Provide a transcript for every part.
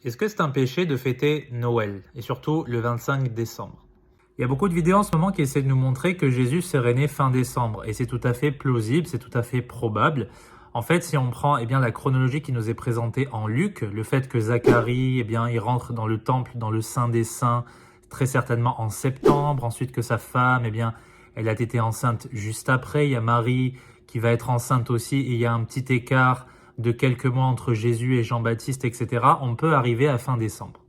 Est-ce que c'est un péché de fêter Noël, et surtout le 25 décembre? Il y a beaucoup de vidéos en ce moment qui essaient de nous montrer que Jésus serait né fin décembre, et c'est tout à fait plausible, c'est tout à fait probable. En fait, si on prend la chronologie qui nous est présentée en Luc, le fait que Zacharie, il rentre dans le temple, dans le Saint des Saints, très certainement en septembre, ensuite que sa femme, elle a été enceinte juste après, il y a Marie qui va être enceinte aussi, et il y a un petit écart de quelques mois entre Jésus et Jean-Baptiste, etc., on peut arriver à fin décembre.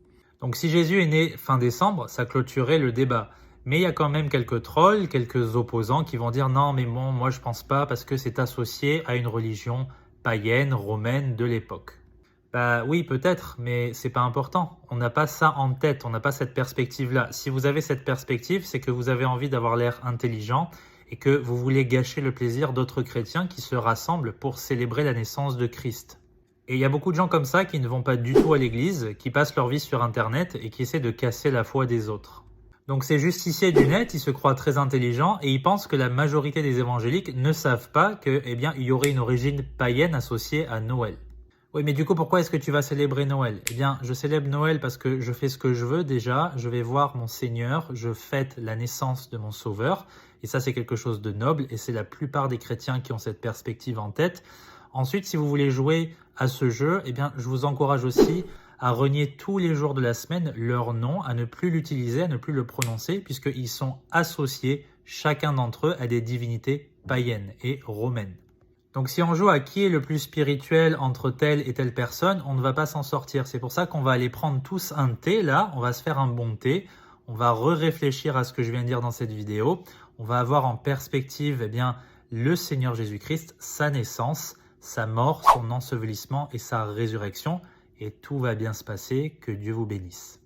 Donc si Jésus est né fin décembre, ça clôturait le débat. Mais il y a quand même quelques trolls, quelques opposants qui vont dire non mais bon, moi je pense pas parce que c'est associé à une religion païenne, romaine de l'époque. Bah oui, peut-être, mais c'est pas important. On n'a pas ça en tête, on n'a pas cette perspective-là. Si vous avez cette perspective, c'est que vous avez envie d'avoir l'air intelligent et que vous voulez gâcher le plaisir d'autres chrétiens qui se rassemblent pour célébrer la naissance de Christ. Et il y a beaucoup de gens comme ça qui ne vont pas du tout à l'église, qui passent leur vie sur Internet et qui essaient de casser la foi des autres. Donc ces justiciers du net, ils se croient très intelligents et ils pensent que la majorité des évangéliques ne savent pas que, il y aurait une origine païenne associée à Noël. Oui, mais du coup, pourquoi est-ce que tu vas célébrer Noël? Je célèbre Noël parce que je fais ce que je veux déjà, je vais voir mon Seigneur, je fête la naissance de mon Sauveur, et ça c'est quelque chose de noble, et c'est la plupart des chrétiens qui ont cette perspective en tête. Ensuite, si vous voulez jouer à ce jeu, je vous encourage aussi à renier tous les jours de la semaine leur nom, à ne plus l'utiliser, à ne plus le prononcer, puisqu'ils sont associés, chacun d'entre eux, à des divinités païennes et romaines. Donc si on joue à qui est le plus spirituel entre telle et telle personne, on ne va pas s'en sortir. C'est pour ça qu'on va aller prendre tous un thé là, on va se faire un bon thé, on va réfléchir à ce que je viens de dire dans cette vidéo, on va avoir en perspective le Seigneur Jésus-Christ, sa naissance, sa mort, son ensevelissement et sa résurrection, et tout va bien se passer, que Dieu vous bénisse.